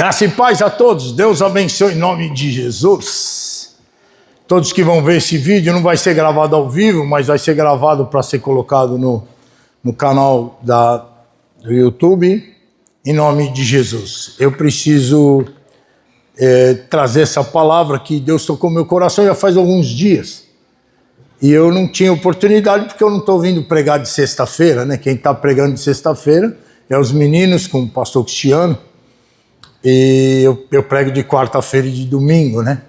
Graça e paz a todos, Deus abençoe em nome de Jesus. Todos que vão ver esse vídeo, não vai ser gravado ao vivo, mas vai ser gravado para ser colocado no canal do YouTube, em nome de Jesus. Eu preciso trazer essa palavra que Deus tocou no meu coração já faz alguns dias. E eu não tinha oportunidade porque eu não estou vindo pregar de sexta-feira, né? Quem está pregando de sexta-feira é os meninos com o pastor Cristiano. E eu prego de quarta-feira e de domingo, né?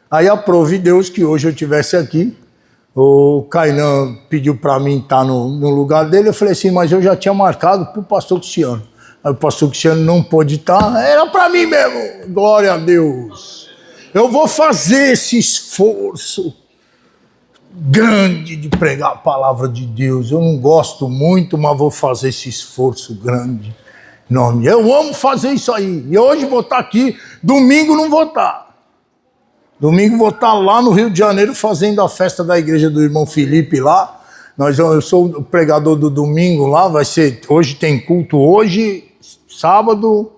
Aí aprove Deus que hoje eu estivesse aqui. O Kainan pediu para mim estar no lugar dele. Eu falei assim, mas eu já tinha marcado para o pastor Cristiano. Aí o pastor Cristiano não pôde estar. Era para mim mesmo. Glória a Deus. Eu vou fazer esse esforço grande de pregar a palavra de Deus. Eu não gosto muito, mas vou fazer esse esforço grande. Eu amo fazer isso aí. E hoje vou estar aqui, domingo não vou estar. Domingo vou estar lá no Rio de Janeiro fazendo a festa da igreja do irmão Felipe lá. Eu sou o pregador do domingo lá, hoje tem culto hoje, sábado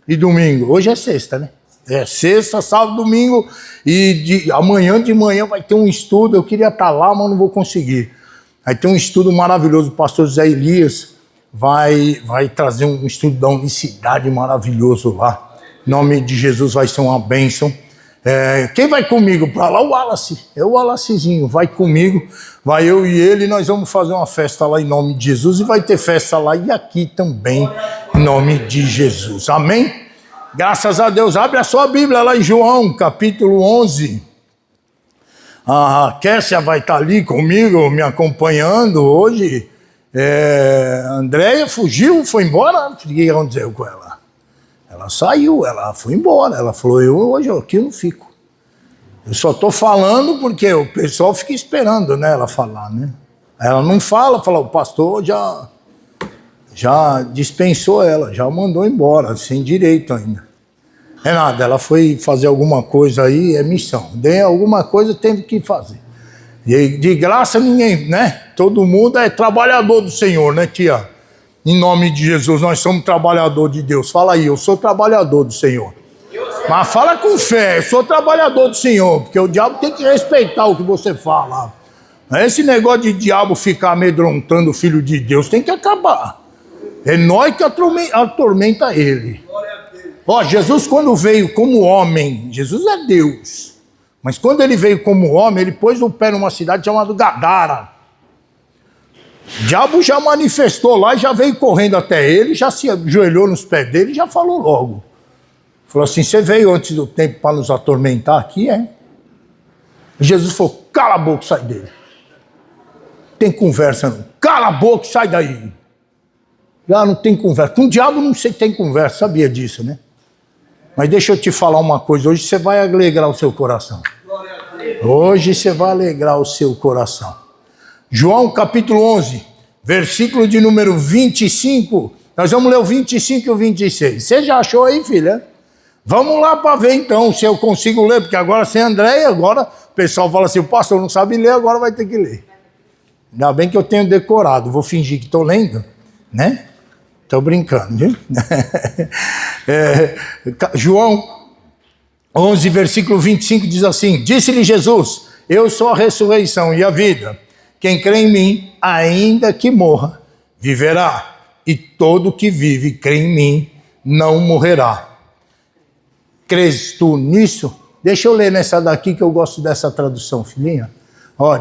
e domingo. Hoje é sexta, né? É sexta, sábado, domingo e amanhã de manhã vai ter um estudo. Eu queria estar lá, mas não vou conseguir. Aí tem um estudo maravilhoso, o pastor Zé Elias vai trazer um estudo da unicidade maravilhoso lá. Em nome de Jesus vai ser uma bênção. Quem vai comigo para lá? O Wallace. É o Wallacezinho, vai comigo. Vai eu e ele, nós vamos fazer uma festa lá em nome de Jesus. E vai ter festa lá e aqui também, em nome de Jesus. Amém? Graças a Deus. Abre a sua Bíblia lá em João, capítulo 11. A Kessia vai estar ali comigo, me acompanhando hoje. Andréia fugiu, foi embora. O que aconteceu com ela? Ela saiu, ela foi embora. Ela falou, hoje aqui eu não fico. Eu só estou falando porque o pessoal fica esperando, né, ela falar, né? Ela não fala, o pastor já dispensou ela, já mandou embora, sem direito ainda. É nada, ela foi fazer alguma coisa aí, é missão. Alguma coisa teve que fazer. E de graça ninguém, né? Todo mundo é trabalhador do Senhor, né, tia? Em nome de Jesus, nós somos trabalhador de Deus. Fala aí, eu sou trabalhador do Senhor. Mas fala com fé, eu sou trabalhador do Senhor, porque o diabo tem que respeitar o que você fala. Esse negócio de diabo ficar amedrontando o Filho de Deus tem que acabar. É nós que atormenta ele. Jesus quando veio como homem, Jesus é Deus. Mas quando ele veio como homem, ele pôs o pé numa cidade chamada Gadara. O diabo já manifestou lá, já veio correndo até ele, já se ajoelhou nos pés dele e já falou logo. Falou assim, você veio antes do tempo para nos atormentar aqui, é? Jesus falou, cala a boca e sai dele. Tem conversa não. Cala a boca e sai daí. Já não tem conversa. Com o diabo não sei que tem conversa, sabia disso, né? Mas deixa eu te falar uma coisa, hoje você vai alegrar o seu coração. Hoje você vai alegrar o seu coração. João capítulo 11, versículo de número 25. Nós vamos ler o 25 e o 26. Você já achou aí, filha? Vamos lá para ver então se eu consigo ler, porque agora sem Andréia, agora o pessoal fala assim, o pastor não sabe ler, agora vai ter que ler. Ainda bem que eu tenho decorado, vou fingir que estou lendo, né? Estou brincando, viu? João 11, versículo 25 diz assim, disse-lhe Jesus, eu sou a ressurreição e a vida. Quem crê em mim, ainda que morra, viverá. E todo que vive e crê em mim, não morrerá. Crês tu nisso? Deixa eu ler nessa daqui que eu gosto dessa tradução, filhinha.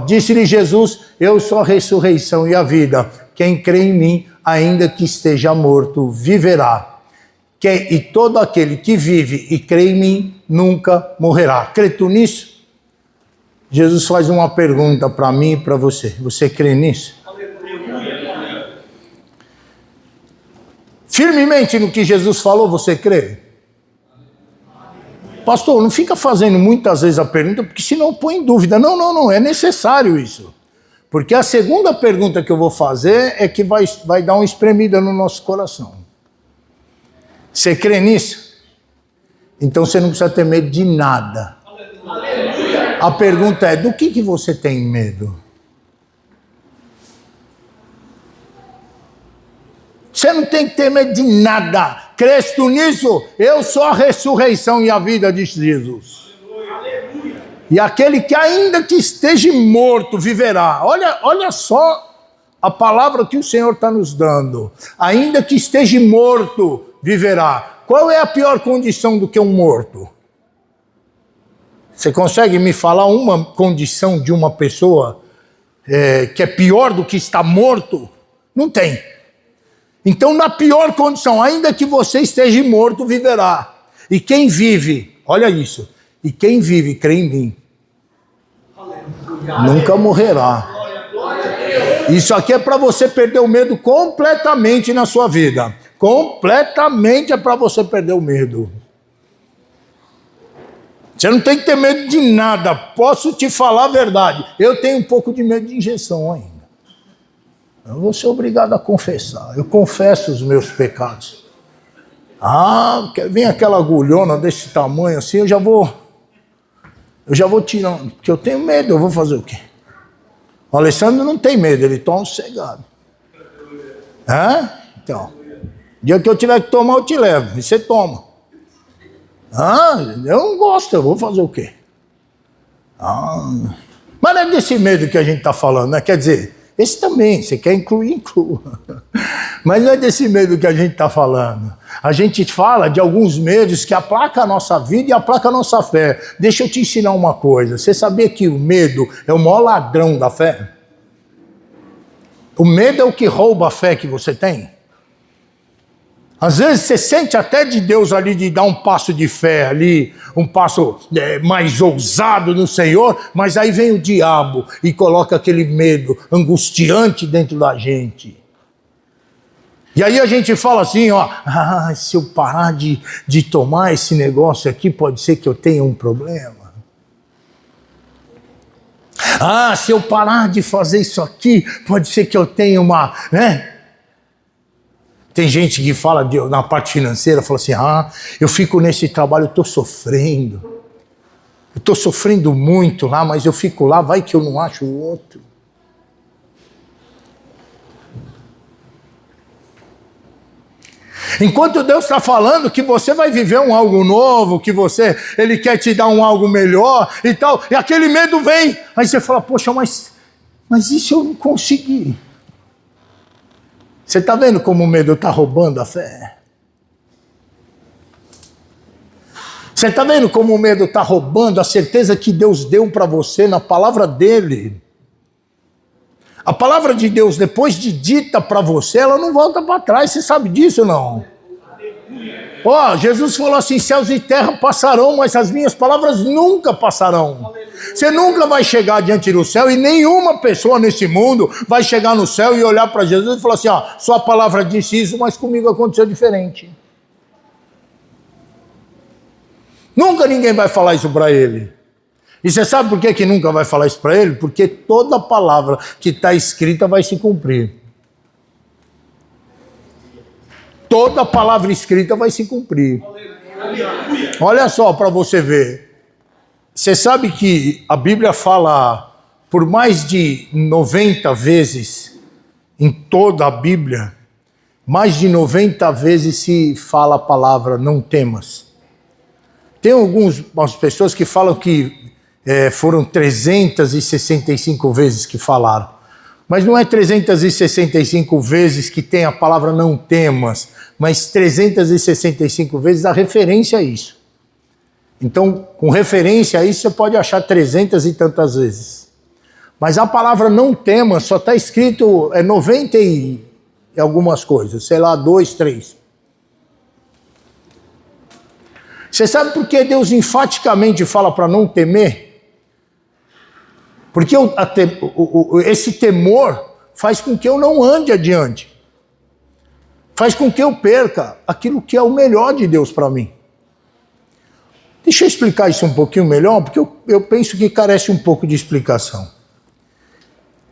Disse-lhe Jesus, eu sou a ressurreição e a vida. Quem crê em mim, ainda que esteja morto, viverá. E todo aquele que vive e crê em mim, nunca morrerá. Crê tu nisso? Jesus faz uma pergunta para mim e para você. Você crê nisso? Firmemente no que Jesus falou, você crê? Pastor, não fica fazendo muitas vezes a pergunta, porque senão põe em dúvida. Não, é necessário isso. Porque a segunda pergunta que eu vou fazer é que vai dar uma espremida no nosso coração. Você crê nisso? Então você não precisa ter medo de nada. A pergunta é, do que você tem medo? Você não tem que ter medo de nada. Crês tu nisso? Eu sou a ressurreição e a vida, disse Jesus. E aquele que ainda que esteja morto viverá. Olha só a palavra que o Senhor está nos dando. Ainda que esteja morto viverá. Qual é a pior condição do que um morto? Você consegue me falar uma condição de uma pessoa que é pior do que estar morto? Não tem. Então, na pior condição, ainda que você esteja morto, viverá. E quem vive, olha isso, e quem vive, crê em mim, nunca morrerá. Isso aqui é para você perder o medo completamente na sua vida. Completamente é para você perder o medo. Você não tem que ter medo de nada. Posso te falar a verdade. Eu tenho um pouco de medo de injeção ainda. Eu vou ser obrigado a confessar. Eu confesso os meus pecados. Vem aquela agulhona desse tamanho assim, eu já vou tirando. Porque eu tenho medo, eu vou fazer o quê? O Alessandro não tem medo, ele toma um cegado. Então, dia que eu tiver que tomar, eu te levo. E você toma. Eu não gosto, eu vou fazer o quê? Mas não é desse medo que a gente está falando, né? Quer dizer, esse também, você quer incluir, inclua. Mas não é desse medo que a gente está falando. A gente fala de alguns medos que aplacam a nossa vida e aplacam a nossa fé. Deixa eu te ensinar uma coisa. Você sabia que o medo é o maior ladrão da fé? O medo é o que rouba a fé que você tem. Às vezes você sente até de Deus ali de dar um passo de fé ali, um passo mais ousado no Senhor, mas aí vem o diabo e coloca aquele medo angustiante dentro da gente. E aí a gente fala assim, se eu parar de tomar esse negócio aqui, pode ser que eu tenha um problema. Se eu parar de fazer isso aqui, pode ser que eu tenha uma... Tem gente que fala na parte financeira, fala assim, eu fico nesse trabalho, eu estou sofrendo. Eu estou sofrendo muito lá, mas eu fico lá, vai que eu não acho o outro. Enquanto Deus está falando que você vai viver algo novo, que Ele quer te dar algo melhor e tal, e aquele medo vem. Aí você fala, poxa, mas isso eu não consegui. Você está vendo como o medo está roubando a fé? Você está vendo como o medo está roubando a certeza que Deus deu para você na palavra dele? A palavra de Deus, depois de dita para você, ela não volta para trás. Você sabe disso ou não? Jesus falou assim, céus e terra passarão, mas as minhas palavras nunca passarão. Você nunca vai chegar diante do céu e nenhuma pessoa nesse mundo vai chegar no céu e olhar para Jesus e falar assim, sua palavra disse isso, mas comigo aconteceu diferente. Nunca ninguém vai falar isso para ele. E você sabe por que nunca vai falar isso para ele? Porque toda palavra que está escrita vai se cumprir. Toda palavra escrita vai se cumprir. Olha só para você ver. Você sabe que a Bíblia fala por mais de 90 vezes, em toda a Bíblia, mais de 90 vezes se fala a palavra não temas. Tem algumas pessoas que falam que foram 365 vezes que falaram. Mas não é 365 vezes que tem a palavra não temas, mas 365 vezes a referência a isso. Então, com referência a isso, você pode achar 300 e tantas vezes. Mas a palavra não temas só está escrito 90 e algumas coisas, sei lá, 2, 3. Você sabe por que Deus enfaticamente fala para não temer? Porque esse temor faz com que eu não ande adiante. Faz com que eu perca aquilo que é o melhor de Deus para mim. Deixa eu explicar isso um pouquinho melhor, porque eu penso que carece um pouco de explicação.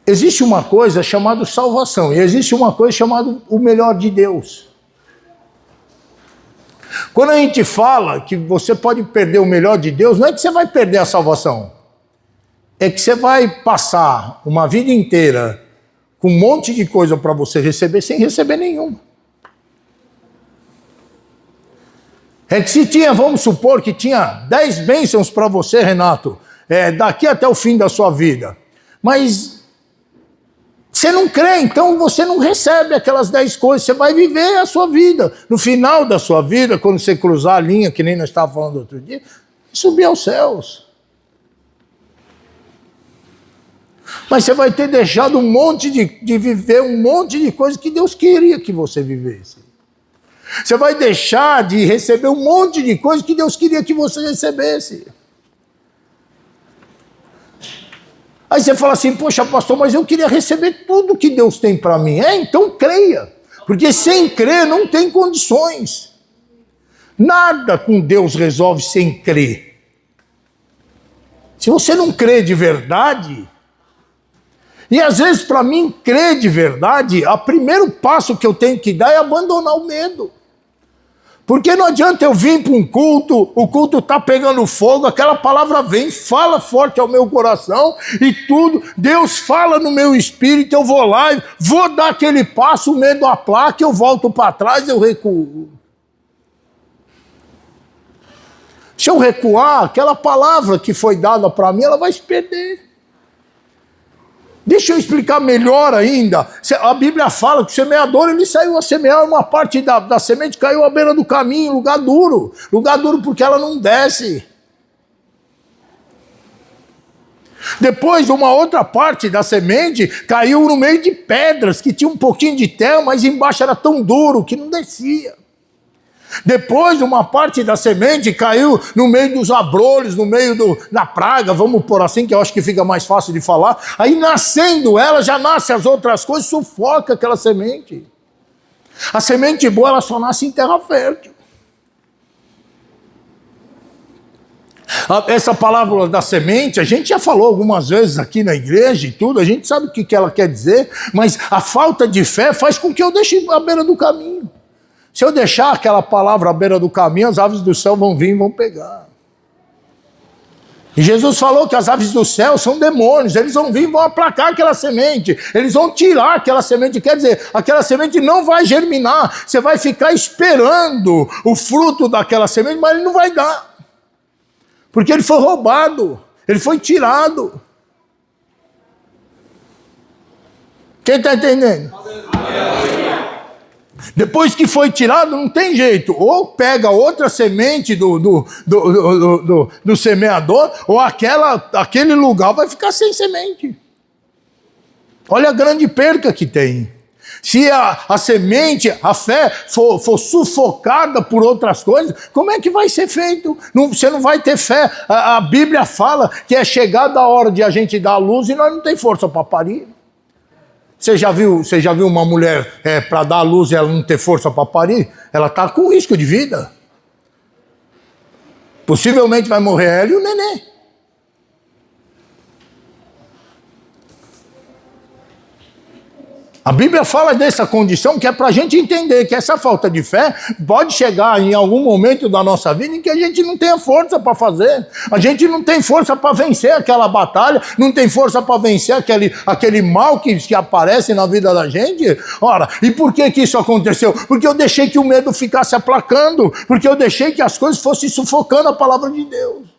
Existe uma coisa chamada salvação, e existe uma coisa chamada o melhor de Deus. Quando a gente fala que você pode perder o melhor de Deus, não é que você vai perder a salvação. É que você vai passar uma vida inteira com um monte de coisa para você receber sem receber nenhuma. É que se tinha, vamos supor que tinha 10 bênçãos para você, Renato, daqui até o fim da sua vida. Mas você não crê, então você não recebe aquelas 10 coisas, você vai viver a sua vida. No final da sua vida, quando você cruzar a linha, que nem nós estávamos falando outro dia, subir aos céus. Mas você vai ter deixado um monte de viver, um monte de coisas que Deus queria que você vivesse. Você vai deixar de receber um monte de coisas que Deus queria que você recebesse. Aí você fala assim, poxa pastor, mas eu queria receber tudo que Deus tem para mim. Então creia, porque sem crer não tem condições. Nada com Deus resolve sem crer. Se você não crê de verdade, e às vezes para mim crer de verdade, o primeiro passo que eu tenho que dar é abandonar o medo. Porque não adianta eu vir para um culto, o culto está pegando fogo, aquela palavra vem, fala forte ao meu coração e tudo, Deus fala no meu espírito, eu vou lá, vou dar aquele passo, o medo aplaca, eu volto para trás, eu recuo. Se eu recuar, aquela palavra que foi dada para mim, ela vai se perder. Deixa eu explicar melhor ainda. A Bíblia fala que o semeador, ele saiu a semear, uma parte da semente caiu à beira do caminho, lugar duro. Lugar duro porque ela não desce. Depois, uma outra parte da semente caiu no meio de pedras, que tinha um pouquinho de terra, mas embaixo era tão duro que não descia. Depois, uma parte da semente caiu no meio dos abrolhos, no meio da praga, vamos pôr assim, que eu acho que fica mais fácil de falar. Aí, nascendo ela, já nasce as outras coisas, sufoca aquela semente. A semente boa, ela só nasce em terra fértil. Essa palavra da semente, a gente já falou algumas vezes aqui na igreja e tudo, a gente sabe o que ela quer dizer, mas a falta de fé faz com que eu deixe à beira do caminho. Se eu deixar aquela palavra à beira do caminho, as aves do céu vão vir e vão pegar. E Jesus falou que as aves do céu são demônios, eles vão vir e vão aplacar aquela semente, eles vão tirar aquela semente, quer dizer, aquela semente não vai germinar, você vai ficar esperando o fruto daquela semente, mas ele não vai dar. Porque ele foi roubado, ele foi tirado. Quem está entendendo? Depois que foi tirado, não tem jeito. Ou pega outra semente do semeador, ou aquele lugar vai ficar sem semente. Olha a grande perca que tem. Se a semente, a fé, for sufocada por outras coisas, como é que vai ser feito? Você não vai ter fé. A Bíblia fala que é chegada a hora de a gente dar a luz e nós não tem força para parir. Você já viu uma mulher para dar a luz e ela não ter força para parir? Ela está com risco de vida. Possivelmente vai morrer ela e o neném. A Bíblia fala dessa condição que é para a gente entender que essa falta de fé pode chegar em algum momento da nossa vida em que a gente não tenha força para fazer. A gente não tem força para vencer aquela batalha, não tem força para vencer aquele mal que aparece na vida da gente. Ora, e por que isso aconteceu? Porque eu deixei que o medo ficasse aplacando, porque eu deixei que as coisas fossem sufocando a palavra de Deus.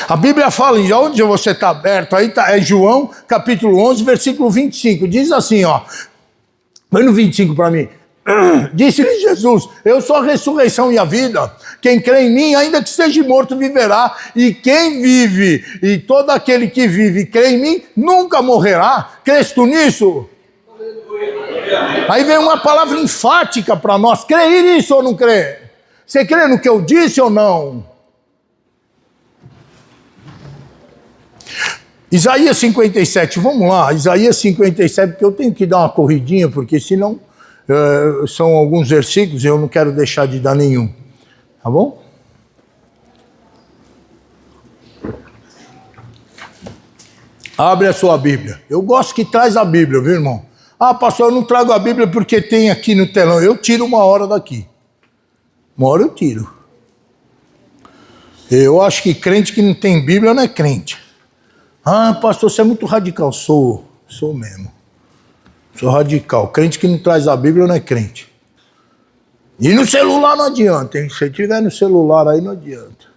A Bíblia fala, onde você está aberto, aí é João, capítulo 11, versículo 25, diz assim, ó, vai no 25 para mim, disse-lhe Jesus, eu sou a ressurreição e a vida, quem crê em mim, ainda que esteja morto, viverá, e quem vive, e todo aquele que vive e crê em mim, nunca morrerá. Crês tu nisso? Aí vem uma palavra enfática para nós, crê nisso ou não crê? Você crê no que eu disse ou não? Isaías 57, vamos lá, Isaías 57, porque eu tenho que dar uma corridinha, porque senão são alguns versículos e eu não quero deixar de dar nenhum, tá bom? Abre a sua Bíblia, eu gosto que traz a Bíblia, viu, irmão? Ah, pastor, eu não trago a Bíblia porque tem aqui no telão, eu tiro uma hora daqui, uma hora eu tiro. Eu acho que crente que não tem Bíblia não é crente. Ah, pastor, você é muito radical. Sou mesmo. Sou radical. Crente que não traz a Bíblia não é crente. E no celular não adianta, hein? Se tiver no celular aí não adianta.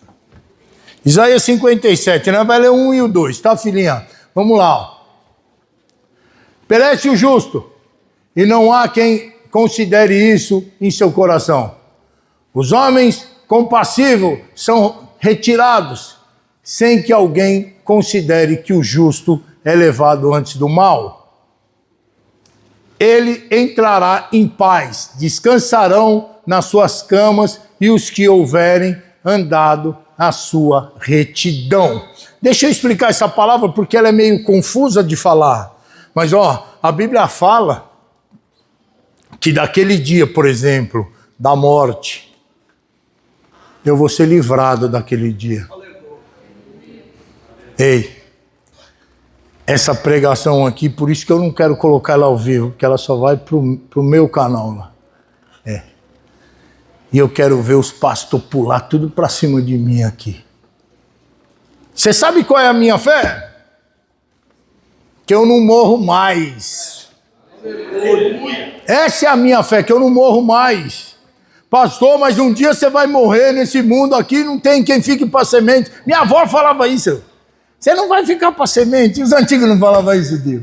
Isaías 57, né? Vai ler 1 e o 2, tá, filhinha? Vamos lá. Ó. Perece o justo, e não há quem considere isso em seu coração. Os homens compassivos são retirados, sem que alguém considere que o justo é levado antes do mal. Ele entrará em paz, descansarão nas suas camas, e os que houverem andado a sua retidão. Deixa eu explicar essa palavra, porque ela é meio confusa de falar. Mas, a Bíblia fala que daquele dia, por exemplo, da morte, eu vou ser livrado daquele dia. Ei, essa pregação aqui, por isso que eu não quero colocar ela ao vivo, porque ela só vai pro meu canal lá. E eu quero ver os pastores pular tudo para cima de mim aqui. Você sabe qual é a minha fé? Que eu não morro mais. Essa é a minha fé, que eu não morro mais. Pastor, mas um dia você vai morrer nesse mundo aqui, não tem quem fique para semente. Minha avó falava isso. Você não vai ficar para semente. Os antigos não falavam isso, Deus.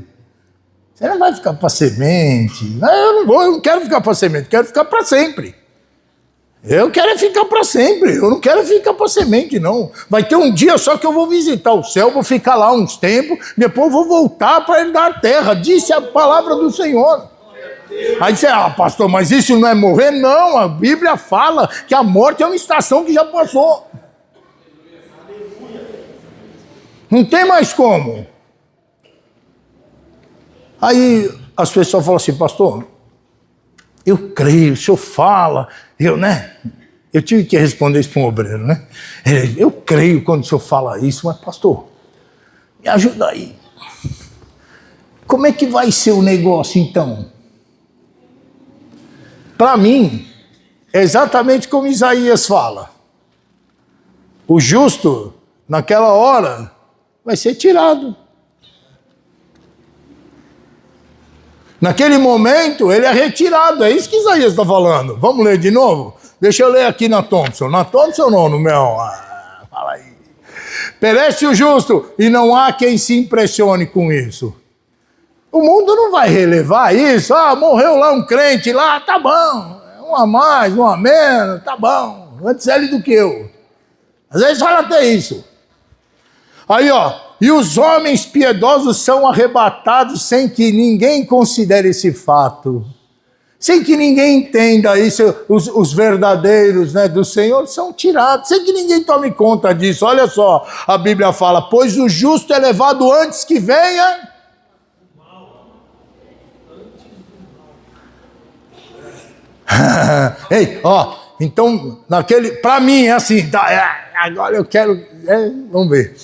Você não vai ficar para semente. Eu não quero ficar para semente, quero ficar para sempre. Eu quero ficar para sempre, eu não quero ficar para semente, não. Vai ter um dia só que eu vou visitar o céu, vou ficar lá uns tempos, depois vou voltar para herdar a terra, disse a palavra do Senhor. Aí você, pastor, mas isso não é morrer? Não, a Bíblia fala que a morte é uma estação que já passou. Não tem mais como. Aí as pessoas falam assim, pastor, eu creio, o senhor fala, eu tive que responder isso para um obreiro, né? Eu creio quando o senhor fala isso, mas pastor, me ajuda aí. Como é que vai ser o negócio então? Para mim, é exatamente como Isaías fala. O justo, naquela hora, vai ser tirado. Naquele momento, ele é retirado. É isso que Isaías está falando. Vamos ler de novo? Deixa eu ler aqui na Thompson. Na Thompson não, no meu. Fala aí. Perece o justo, e não há quem se impressione com isso. O mundo não vai relevar isso. Morreu lá um crente lá, tá bom. Um a mais, um a menos, tá bom. Antes ele do que eu. Às vezes fala até isso. Aí, e os homens piedosos são arrebatados sem que ninguém considere esse fato. Sem que ninguém entenda isso. Os verdadeiros, do Senhor são tirados. Sem que ninguém tome conta disso. Olha só, a Bíblia fala, pois o justo é levado antes que venha. Ei, então, para mim é assim, agora eu quero, vamos ver.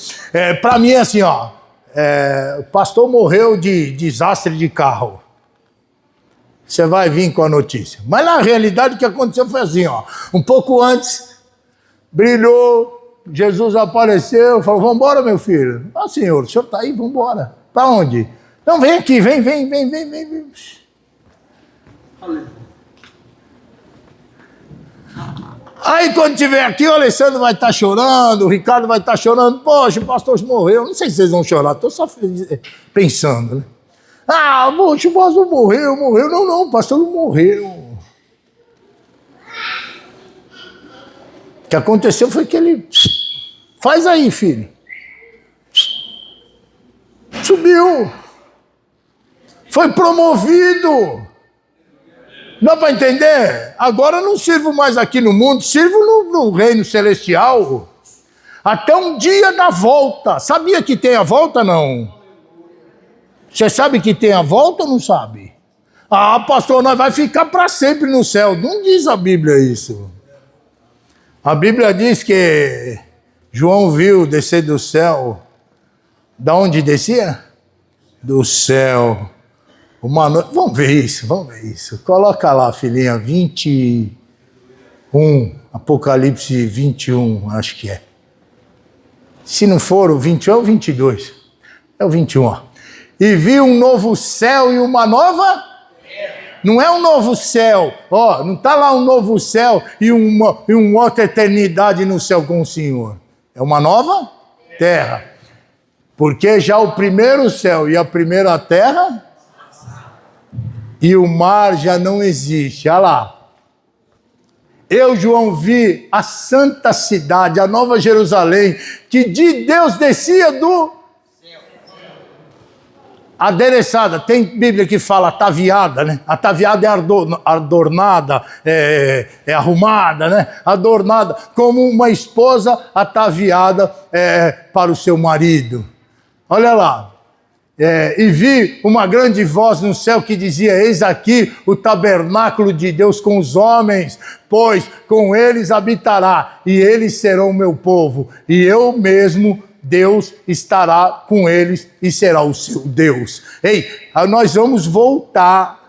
Para mim é assim, o pastor morreu de desastre de carro. Você vai vir com a notícia. Mas na realidade o que aconteceu foi assim, um pouco antes, brilhou, Jesus apareceu, falou, vamos embora, meu filho. Senhor, o senhor está aí, vamos embora. Para onde? Não, vem aqui, vem. Aleluia. Aí quando estiver aqui, o Alessandro vai estar chorando, o Ricardo vai estar chorando, poxa, o pastor morreu. Não sei se vocês vão chorar, estou só pensando, né? Poxa, o pastor morreu. Não, o pastor não morreu. O que aconteceu foi que ele... Faz aí, filho. Subiu. Foi promovido. Dá para entender? Agora eu não sirvo mais aqui no mundo, sirvo no reino celestial. Até um dia da volta. Sabia que tem a volta, não? Você sabe que tem a volta ou não sabe? Pastor, nós vai ficar para sempre no céu. Não diz a Bíblia isso. A Bíblia diz que João viu descer do céu. Da onde descia? Do céu. Uma noite. Vamos ver isso. Coloca lá, filhinha, 21. Apocalipse 21, acho que é. Se não for o 21, é o 22. É o 21, E vi um novo céu e uma nova... Não é um novo céu, ó, não está lá um novo céu e uma outra eternidade no céu com o Senhor. É uma nova terra. Porque já o primeiro céu e a primeira terra e o mar já não existe. Olha lá. Eu, João, vi a santa cidade, a nova Jerusalém, que de Deus descia do adereçada. Tem Bíblia que fala ataviada, né? Ataviada é adornada, é arrumada, né? Adornada, como uma esposa ataviada para o seu marido. Olha lá. E vi uma grande voz no céu que dizia: eis aqui o tabernáculo de Deus com os homens, pois com eles habitará, e eles serão o meu povo, e eu mesmo, Deus, estará com eles e será o seu Deus. Ei, nós vamos voltar.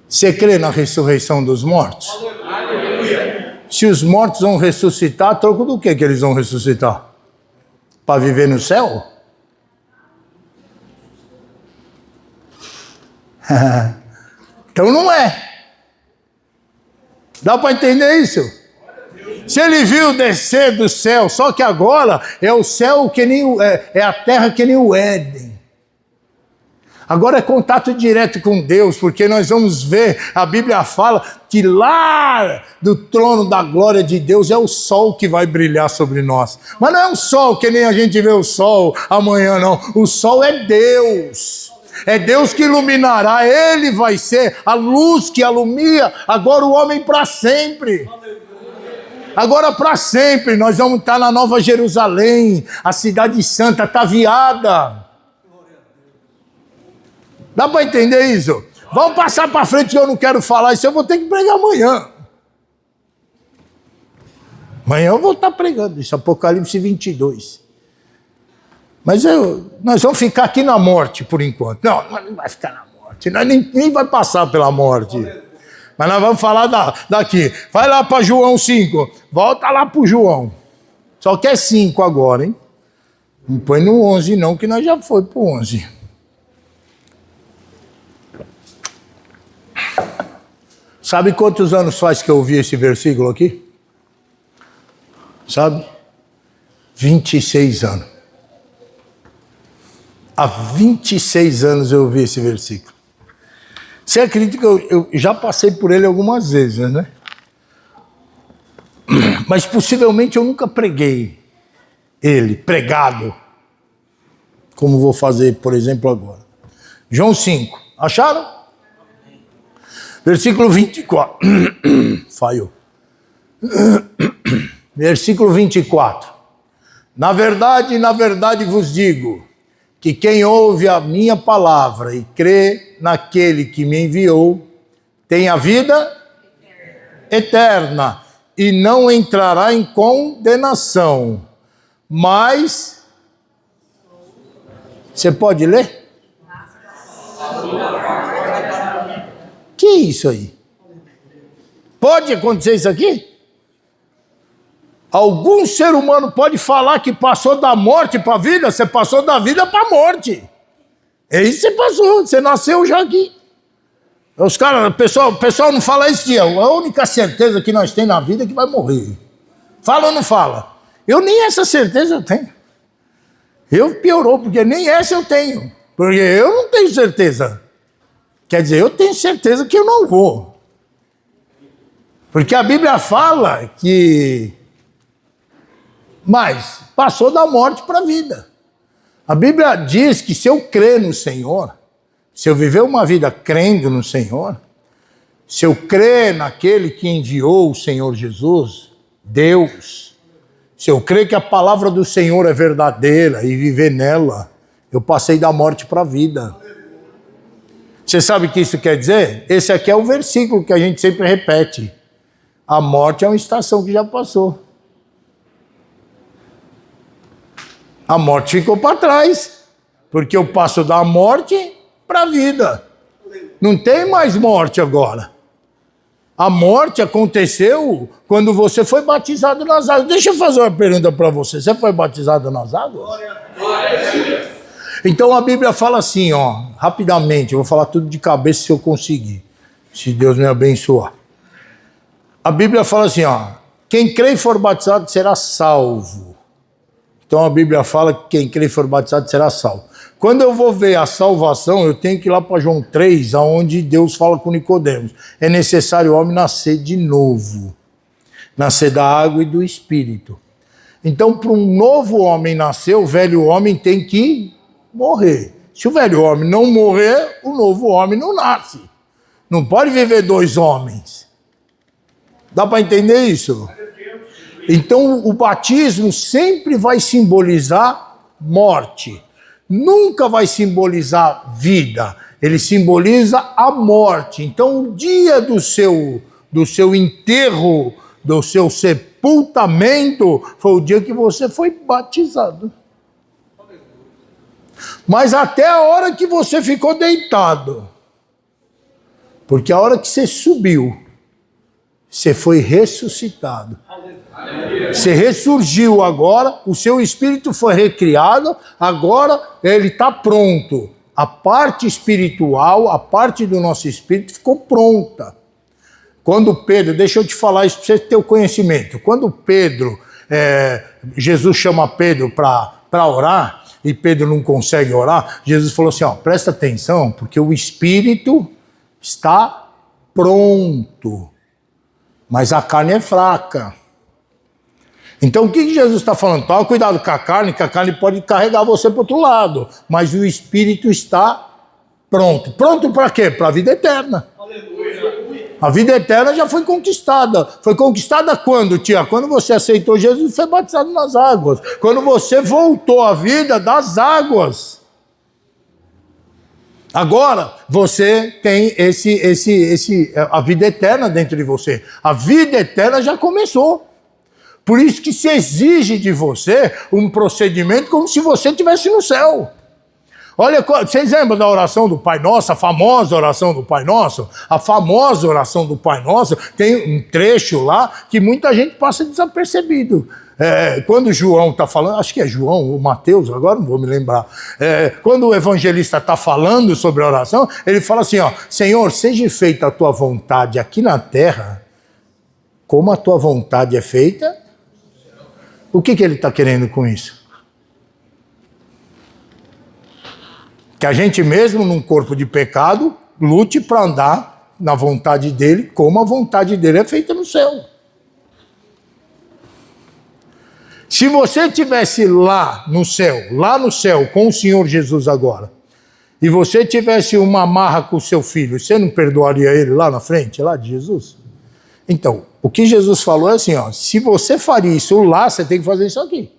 Você crê na ressurreição dos mortos? Aleluia. Se os mortos vão ressuscitar, troco do que eles vão ressuscitar? Para viver no céu? Então não é. Dá para entender isso? Se ele viu descer do céu, só que agora é o céu que nem é a terra que nem o Éden. Agora é contato direto com Deus, porque nós vamos ver, a Bíblia fala que lá do trono da glória de Deus é o sol que vai brilhar sobre nós. Mas não é um sol que nem a gente vê o sol amanhã, não. O sol é Deus. É Deus que iluminará, Ele vai ser a luz que alumia agora o homem para sempre. Agora para sempre, nós vamos estar na Nova Jerusalém, a cidade santa, ataviada. Dá para entender isso? Vamos passar para frente que eu não quero falar isso, eu vou ter que pregar amanhã. Amanhã eu vou estar pregando isso, Apocalipse 22. Mas nós vamos ficar aqui na morte por enquanto. Não, nós não vai ficar na morte, nós nem vai passar pela morte. Mas nós vamos falar daqui. Vai lá para João 5. Volta lá para o João. Só que é 5 agora, hein? Não põe no 11 não, que nós já foi para o 11. Sabe quantos anos faz que eu ouvi esse versículo aqui? Sabe? 26 anos. Há 26 anos eu ouvi esse versículo. Você acredita que eu já passei por ele algumas vezes, né? Mas possivelmente eu nunca preguei ele, pregado, como vou fazer, por exemplo, agora. João 5, acharam? Versículo 24. Falhou. Versículo 24. Na verdade vos digo, que quem ouve a minha palavra e crê naquele que me enviou, tem a vida eterna e não entrará em condenação. Mas, você pode ler? Que é isso aí? Pode acontecer isso aqui? Algum ser humano pode falar que passou da morte para a vida? Você passou da vida para a morte. É isso que você passou, você nasceu já aqui. Os caras, o pessoal não fala isso de eu. A única certeza que nós temos na vida é que vai morrer. Fala ou não fala? Eu nem essa certeza eu tenho. Eu piorou, porque nem essa eu tenho. Porque eu não tenho certeza. Quer dizer, eu tenho certeza que eu não vou. Porque a Bíblia fala que... Mas passou da morte para a vida. A Bíblia diz que se eu crer no Senhor, se eu viver uma vida crendo no Senhor, se eu crer naquele que enviou o Senhor Jesus, Deus, se eu crer que a palavra do Senhor é verdadeira e viver nela, eu passei da morte para a vida. Você sabe o que isso quer dizer? Esse aqui é o versículo que a gente sempre repete. A morte é uma estação que já passou. A morte ficou para trás, porque eu passo da morte para a vida. Não tem mais morte agora. A morte aconteceu quando você foi batizado nas águas. Deixa eu fazer uma pergunta para você. Você foi batizado nas águas? Então a Bíblia fala assim, ó, rapidamente, eu vou falar tudo de cabeça se eu conseguir, se Deus me abençoar. A Bíblia fala assim, ó, quem crê e for batizado será salvo. Então a Bíblia fala que quem crê e for batizado será salvo. Quando eu vou ver a salvação, eu tenho que ir lá para João 3, onde Deus fala com Nicodemos. É necessário o homem nascer de novo. Nascer da água e do Espírito. Então, para um novo homem nascer, o velho homem tem que morrer. Se o velho homem não morrer, o novo homem não nasce. Não pode viver dois homens. Dá para entender isso? Então, o batismo sempre vai simbolizar morte. Nunca vai simbolizar vida. Ele simboliza a morte. Então, o dia do seu enterro, do seu sepultamento, foi o dia que você foi batizado. Mas até a hora que você ficou deitado. Porque a hora que você subiu, você foi ressuscitado. Você ressurgiu agora, o seu espírito foi recriado, agora ele está pronto. A parte espiritual, a parte do nosso espírito ficou pronta. Quando Pedro, deixa eu te falar isso para você ter o conhecimento. Quando Pedro, Jesus chama Pedro para orar, e Pedro não consegue orar, Jesus falou assim, ó, presta atenção, porque o espírito está pronto, mas a carne é fraca. Então o que Jesus está falando? Toma cuidado com a carne, que a carne pode carregar você para o outro lado, mas o espírito está pronto. Pronto para quê? Para a vida eterna. A vida eterna já foi conquistada. Foi conquistada quando, tia? Quando você aceitou Jesus e foi batizado nas águas. Quando você voltou à vida das águas. Agora, você tem a vida eterna dentro de você. A vida eterna já começou. Por isso que se exige de você um procedimento como se você estivesse no céu. Olha, vocês lembram da oração do Pai Nosso, a famosa oração do Pai Nosso? A famosa oração do Pai Nosso tem um trecho lá que muita gente passa desapercebido. Quando João está falando, acho que é João ou Mateus, agora não vou me lembrar. Quando o evangelista está falando sobre a oração, ele fala assim, ó, Senhor, seja feita a tua vontade aqui na terra, como a tua vontade é feita. O que ele está querendo com isso? Que a gente mesmo, num corpo de pecado, lute para andar na vontade dele, como a vontade dele é feita no céu. Se você estivesse lá no céu, com o Senhor Jesus agora, e você tivesse uma amarra com o seu filho, você não perdoaria ele lá na frente, lá de Jesus? Então, o que Jesus falou é assim, ó, se você faria isso lá, você tem que fazer isso aqui.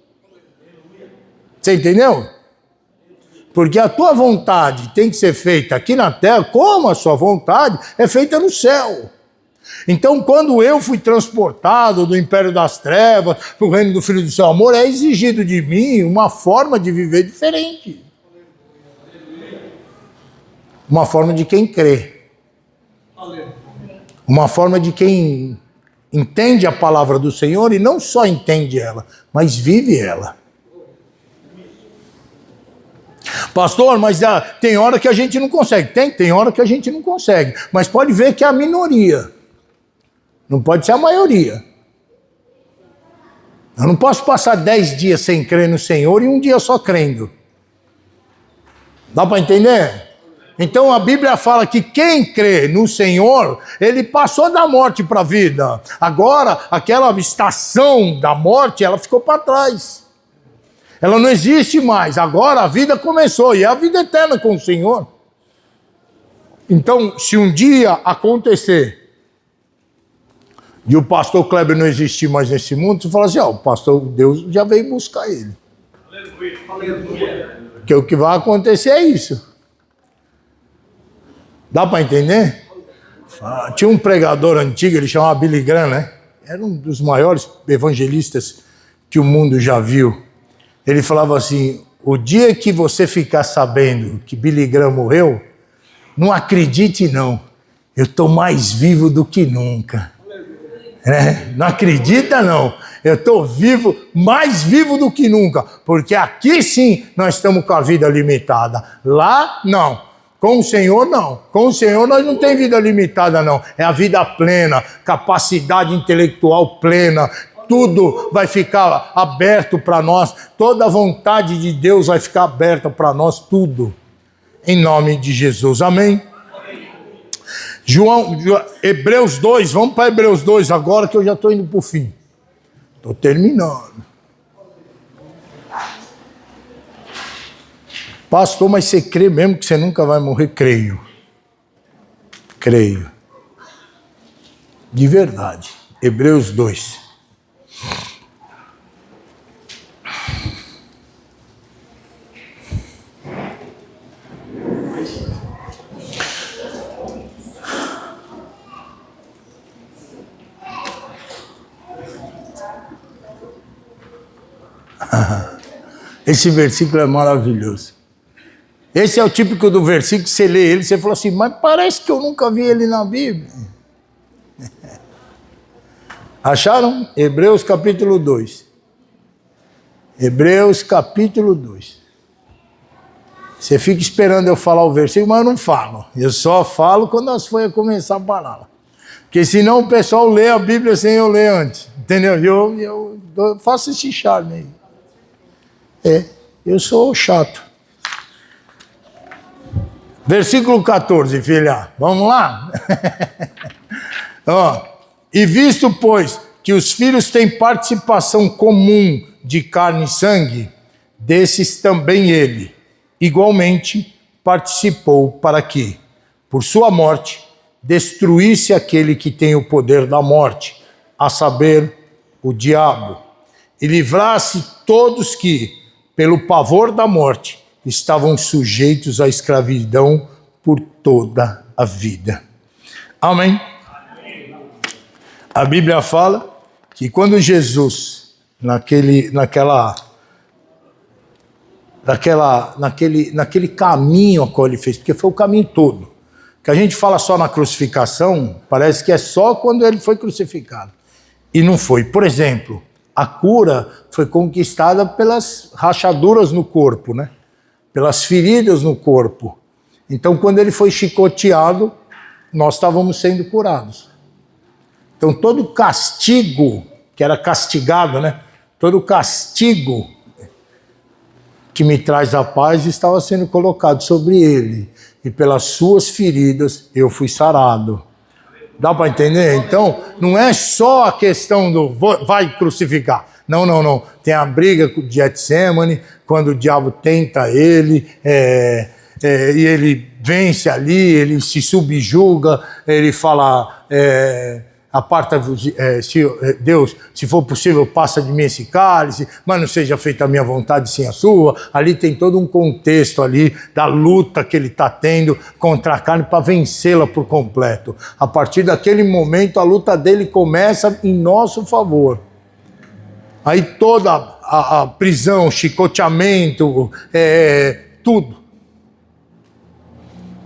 Você entendeu? Porque a tua vontade tem que ser feita aqui na terra, como a sua vontade é feita no céu. Então, quando eu fui transportado do império das trevas para o reino do Filho do seu amor, é exigido de mim uma forma de viver diferente. Uma forma de quem crê. Uma forma de quem entende a palavra do Senhor e não só entende ela, mas vive ela. Pastor, mas tem hora que a gente não consegue. Tem hora que a gente não consegue. Mas pode ver que é a minoria. Não pode ser a maioria. Eu não posso passar 10 dias sem crer no Senhor e um dia só crendo. Dá para entender? Então a Bíblia fala que quem crê no Senhor, ele passou da morte para a vida. Agora, aquela estação da morte, ela ficou para trás. Ela não existe mais. Agora a vida começou e é a vida eterna com o Senhor. Então, se um dia acontecer e o pastor Kleber não existir mais nesse mundo, você fala assim, ó, o pastor Deus já veio buscar ele. Aleluia. Porque o que vai acontecer é isso. Dá para entender? Tinha um pregador antigo, ele chamava Billy Graham, né? Era um dos maiores evangelistas que o mundo já viu. Ele falava assim, o dia que você ficar sabendo que Billy Graham morreu, não acredite não, eu estou mais vivo do que nunca. Não acredita não, Eu estou vivo, mais vivo do que nunca, porque aqui sim nós estamos com a vida limitada. Lá, não. Com o Senhor, não. Com o Senhor nós não temos vida limitada, não. É a vida plena, capacidade intelectual plena. Tudo vai ficar aberto para nós. Toda a vontade de Deus vai ficar aberta para nós, tudo. Em nome de Jesus. Amém? Hebreus 2, vamos para Hebreus 2 agora que eu já estou indo para o fim. Estou terminando. Pastor, mas você crê mesmo que você nunca vai morrer? Creio. Creio. De verdade. Hebreus 2. Esse versículo é maravilhoso. Esse é o típico do versículo que você lê ele e você fala assim, mas parece que eu nunca vi ele na Bíblia. Acharam? Hebreus capítulo 2. Hebreus capítulo 2. Você fica esperando eu falar o versículo, mas eu não falo. Eu só falo quando as folhas começar a parar. Porque senão o pessoal lê a Bíblia sem eu ler antes. Entendeu? Eu faço esse charme aí. Eu sou chato. Versículo 14, filha. Vamos lá? Ó, e visto, pois, que os filhos têm participação comum de carne e sangue, desses também ele, igualmente, participou para que, por sua morte, destruísse aquele que tem o poder da morte, a saber, o diabo, e livrasse todos que, pelo pavor da morte, estavam sujeitos à escravidão por toda a vida. Amém? A Bíblia fala que quando Jesus, naquele caminho a qual ele fez, porque foi o caminho todo, que a gente fala só na crucificação, parece que é só quando ele foi crucificado. E não foi. Por exemplo, a cura foi conquistada pelas rachaduras no corpo, né? Pelas feridas no corpo. Então, quando ele foi chicoteado, nós estávamos sendo curados. Então, todo castigo, que era castigado, né? Todo castigo que me traz a paz estava sendo colocado sobre ele. E pelas suas feridas eu fui sarado. Dá para entender? Então, não é só a questão do vai crucificar. Não. Tem a briga com o Getsemane, quando o diabo tenta ele, e ele vence ali, ele se subjuga, ele fala, Deus, se for possível, passa de mim esse cálice, mas não seja feita a minha vontade, sim a sua. Ali tem todo um contexto ali da luta que ele está tendo contra a carne para vencê-la por completo. A partir daquele momento, a luta dele começa em nosso favor. Aí toda a prisão, chicoteamento, tudo.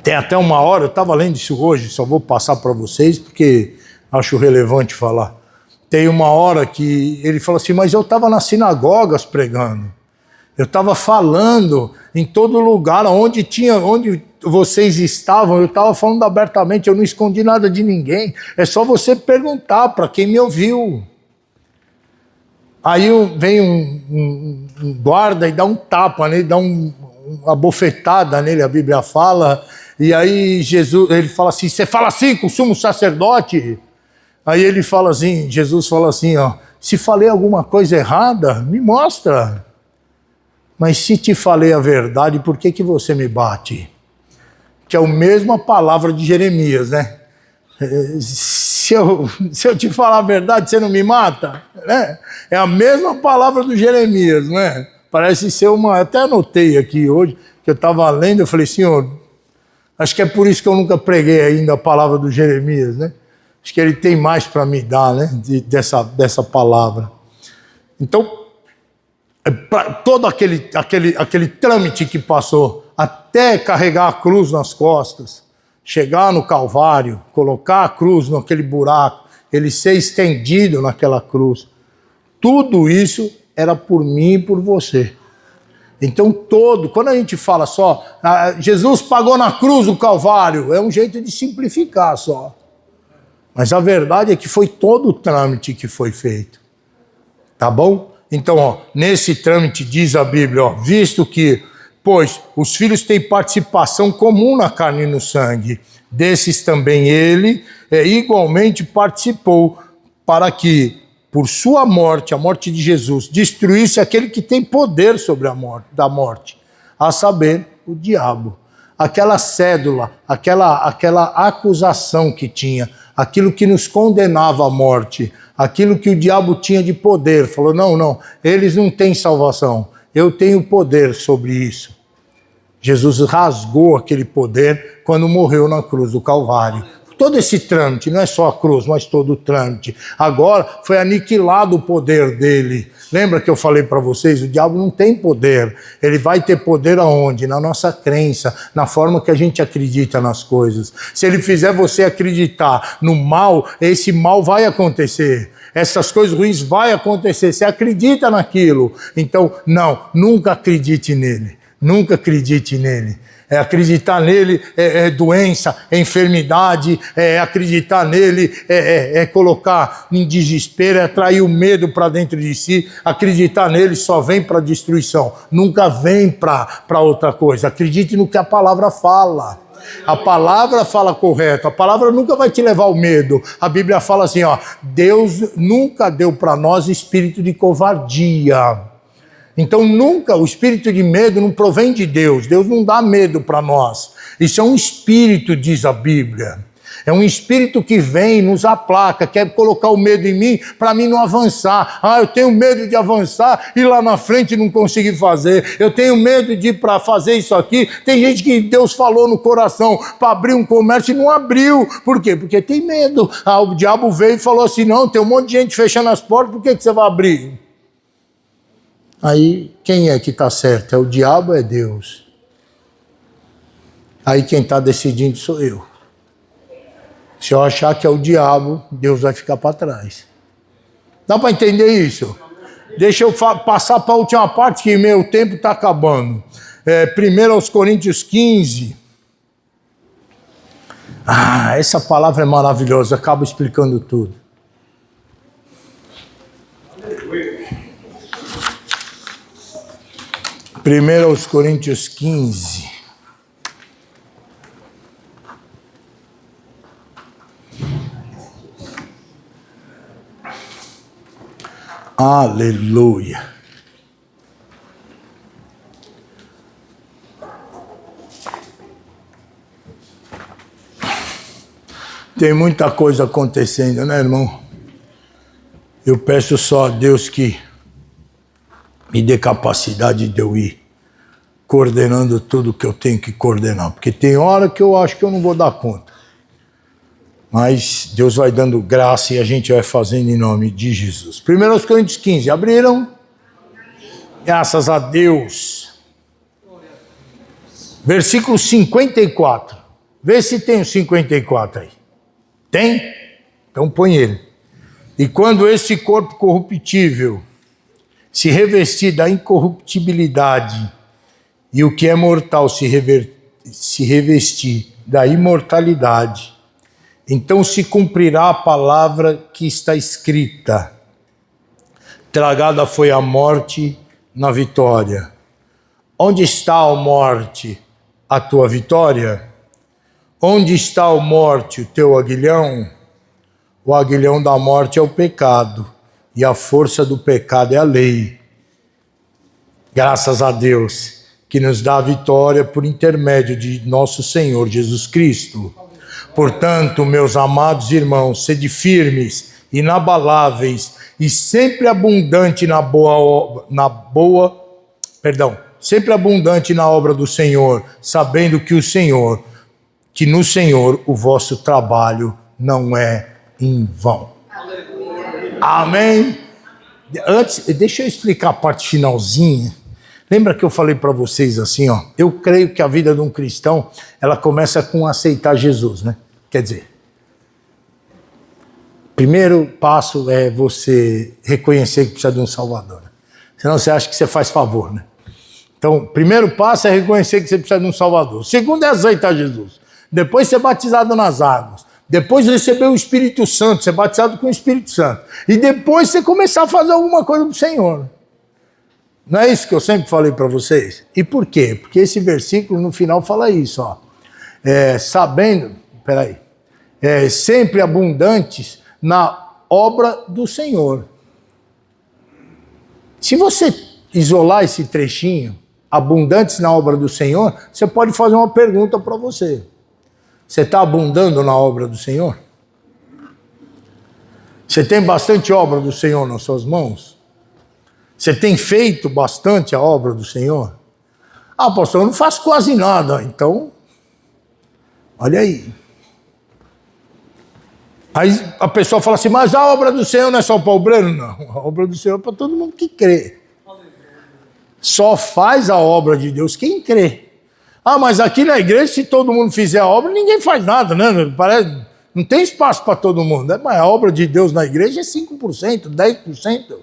Tem até uma hora, eu estava lendo isso hoje, só vou passar para vocês, porque acho relevante falar. Tem uma hora que ele falou assim, mas eu estava nas sinagogas pregando. Eu estava falando em todo lugar, onde vocês estavam, eu estava falando abertamente, eu não escondi nada de ninguém. É só você perguntar para quem me ouviu. Aí vem um guarda e dá um tapa nele, dá uma bofetada nele, a Bíblia fala. E aí ele fala assim, você fala assim com o sumo sacerdote? Aí ele fala assim, Jesus fala assim, ó, se falei alguma coisa errada, me mostra. Mas se te falei a verdade, por que você me bate? Que é a mesma palavra de Jeremias, né? Se eu te falar a verdade, você não me mata? Né? É a mesma palavra do Jeremias, né? Parece ser uma... Até anotei aqui hoje, que eu estava lendo, eu falei, Senhor, acho que é por isso que eu nunca preguei ainda a palavra do Jeremias, né? Acho que ele tem mais para me dar, né? Dessa palavra. Então, todo aquele trâmite que passou, até carregar a cruz nas costas, chegar no Calvário, colocar a cruz naquele buraco, ele ser estendido naquela cruz, Tudo isso era por mim e por você. Então quando a gente fala só, Jesus pagou na cruz do Calvário, é um jeito de simplificar só. Mas a verdade é que foi todo o trâmite que foi feito. Tá bom? Então, nesse trâmite diz a Bíblia, visto que, pois, os filhos têm participação comum na carne e no sangue, desses também ele igualmente participou, para que, por sua morte, a morte de Jesus, destruísse aquele que tem poder sobre a morte, a saber, o diabo. Aquela cédula, aquela acusação que tinha, aquilo que nos condenava à morte, aquilo que o diabo tinha de poder. Falou, não, eles não têm salvação, eu tenho poder sobre isso. Jesus rasgou aquele poder quando morreu na cruz do Calvário. Todo esse trâmite, não é só a cruz, mas todo o trâmite. Agora foi aniquilado o poder dele. Lembra que eu falei para vocês? O diabo não tem poder. Ele vai ter poder aonde? Na nossa crença, na forma que a gente acredita nas coisas. Se ele fizer você acreditar no mal, esse mal vai acontecer. Essas coisas ruins vão acontecer. Você acredita naquilo. Então, não, nunca acredite nele. Nunca acredite nele. Acreditar nele é doença, é enfermidade, acreditar nele é colocar em desespero, é atrair o medo para dentro de si. Acreditar nele só vem para destruição, nunca vem para outra coisa. Acredite no que a palavra fala. A palavra fala correto, a palavra nunca vai te levar ao medo. A Bíblia fala assim, Deus nunca deu para nós espírito de covardia. Então nunca, o espírito de medo não provém de Deus. Deus não dá medo para nós. Isso é um espírito, diz a Bíblia. É um espírito que vem, nos aplaca, quer colocar o medo em mim para mim não avançar. Eu tenho medo de avançar e lá na frente não conseguir fazer. Eu tenho medo de ir para fazer isso aqui. Tem gente que Deus falou no coração para abrir um comércio e não abriu. Por quê? Porque tem medo. O diabo veio e falou assim, não, tem um monte de gente fechando as portas, por que você vai abrir? Aí, quem é que está certo? É o diabo ou é Deus? Aí quem está decidindo sou eu. Se eu achar que é o diabo, Deus vai ficar para trás. Dá para entender isso? Deixa eu passar para a última parte, que meu tempo está acabando. 1 Coríntios 15. Essa palavra é maravilhosa, acaba explicando tudo. 1 Coríntios 15. Aleluia. Tem muita coisa acontecendo, né, irmão? Eu peço só a Deus que me dê capacidade de eu ir coordenando tudo que eu tenho que coordenar. Porque tem hora que eu acho que eu não vou dar conta. Mas Deus vai dando graça e a gente vai fazendo em nome de Jesus. 1 Coríntios 15, abriram? Graças a Deus. Versículo 54. Vê se tem o 54 aí. Tem? Então põe ele. E quando esse corpo corruptível se revestir da incorruptibilidade e o que é mortal se revestir da imortalidade, então se cumprirá a palavra que está escrita. Tragada foi a morte na vitória. Onde está, ó morte, a tua vitória? Onde está, ó morte, o teu aguilhão? O aguilhão da morte é o pecado, e a força do pecado é a lei. Graças a Deus, que nos dá a vitória por intermédio de nosso Senhor Jesus Cristo. Portanto, meus amados irmãos, sede firmes, inabaláveis e sempre abundante sempre abundante na obra do Senhor, sabendo que no Senhor o vosso trabalho não é em vão. Amém? Antes, deixa eu explicar a parte finalzinha. Lembra que eu falei para vocês assim, eu creio que a vida de um cristão, ela começa com aceitar Jesus, né? Quer dizer, Primeiro passo é você reconhecer que precisa de um Salvador. Senão você acha que você faz favor, né? Então, o primeiro passo é reconhecer que você precisa de um Salvador. O segundo é aceitar Jesus. Depois ser batizado nas águas. Depois receber o Espírito Santo, ser batizado com o Espírito Santo. E depois você começar a fazer alguma coisa para o Senhor. Não é isso que eu sempre falei para vocês? E por quê? Porque esse versículo no final fala isso, ó. Sempre abundantes na obra do Senhor. Se você isolar esse trechinho, abundantes na obra do Senhor, você pode fazer uma pergunta para você. Você está abundando na obra do Senhor? Você tem bastante obra do Senhor nas suas mãos? Você tem feito bastante a obra do Senhor? Ah, pastor, eu não faço quase nada. Então, olha aí. Aí a pessoa fala assim, mas a obra do Senhor não é só para o obreiro? Não, a obra do Senhor é para todo mundo que crê. Só faz a obra de Deus quem crê. Ah, mas aqui na igreja, se todo mundo fizer a obra, ninguém faz nada, né? Parece, não tem espaço para todo mundo. Né? Mas a obra de Deus na igreja é 5%, 10%.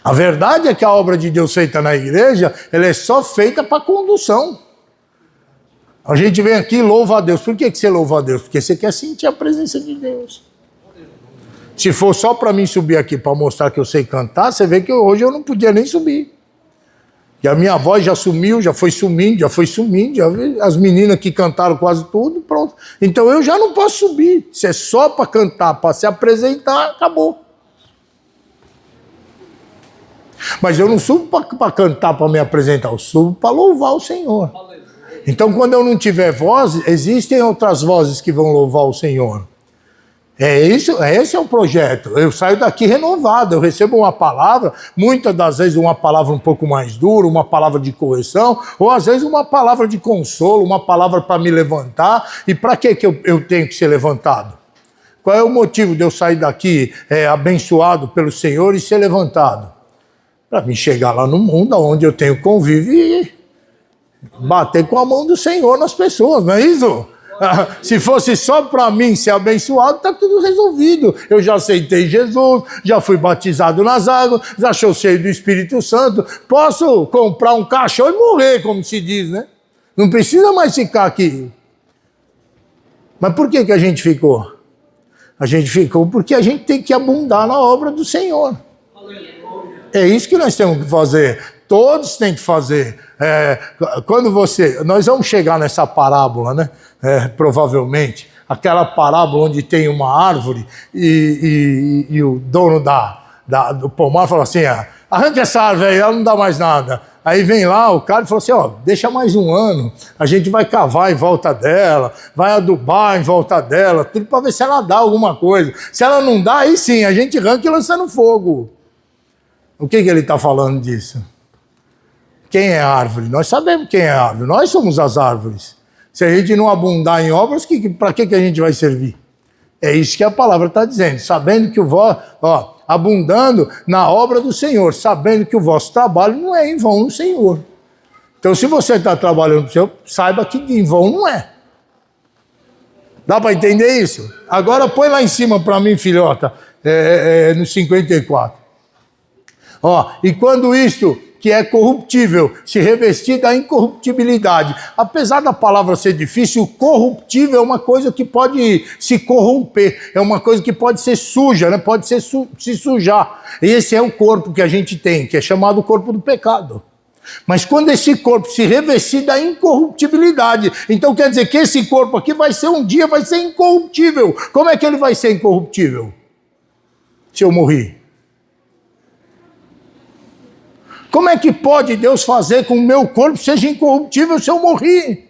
A verdade é que a obra de Deus feita na igreja, ela é só feita para condução. A gente vem aqui e louva a Deus. Por que você louva a Deus? Porque você quer sentir a presença de Deus. Se for só para mim subir aqui para mostrar que eu sei cantar, você vê que hoje eu não podia nem subir. E a minha voz já sumiu, já foi sumindo. As meninas que cantaram quase tudo, pronto. Então eu já não posso subir. Se é só para cantar, para se apresentar, acabou. Mas eu não subo para cantar, para me apresentar. Eu subo para louvar o Senhor. Então quando eu não tiver voz, existem outras vozes que vão louvar o Senhor. Esse é o projeto. Eu saio daqui renovado, eu recebo uma palavra, muitas das vezes uma palavra um pouco mais dura, uma palavra de correção, ou às vezes uma palavra de consolo, uma palavra para me levantar. E para que eu tenho que ser levantado? Qual é o motivo de eu sair daqui abençoado pelo Senhor e ser levantado? Para mim chegar lá no mundo onde eu tenho convívio e bater com a mão do Senhor nas pessoas, não é isso? Se fosse só para mim ser abençoado, está tudo resolvido. Eu já aceitei Jesus, já fui batizado nas águas, já sou cheio do Espírito Santo. Posso comprar um caixão e morrer, como se diz, né? Não precisa mais ficar aqui. Mas por que a gente ficou? A gente ficou porque a gente tem que abundar na obra do Senhor. É isso que nós temos que fazer. Todos têm que fazer. Nós vamos chegar nessa parábola, né? Provavelmente, aquela parábola onde tem uma árvore e o dono do pomar fala assim, arranca essa árvore aí, ela não dá mais nada. Aí vem lá o cara e fala assim, deixa mais um ano, a gente vai cavar em volta dela, vai adubar em volta dela, tudo para ver se ela dá alguma coisa. Se ela não dá, aí sim, a gente arranca e lança no fogo. O que ele está falando disso? Quem é a árvore? Nós sabemos quem é a árvore, nós somos as árvores. Se a gente não abundar em obras, para que a gente vai servir? É isso que a palavra está dizendo. Sabendo que abundando na obra do Senhor, sabendo que o vosso trabalho não é em vão no Senhor. Então, se você está trabalhando para o Senhor, saiba que em vão não é. Dá para entender isso? Agora põe lá em cima para mim, filhota, no 54. E quando isto que é corruptível, se revestir da incorruptibilidade. Apesar da palavra ser difícil, o corruptível é uma coisa que pode se corromper, é uma coisa que pode ser suja, né? Pode se sujar. E esse é o corpo que a gente tem, que é chamado corpo do pecado. Mas quando esse corpo se revestir da incorruptibilidade, então quer dizer que esse corpo aqui vai ser incorruptível. Como é que ele vai ser incorruptível? Se eu morrer. Como é que pode Deus fazer com que o meu corpo seja incorruptível se eu morrer?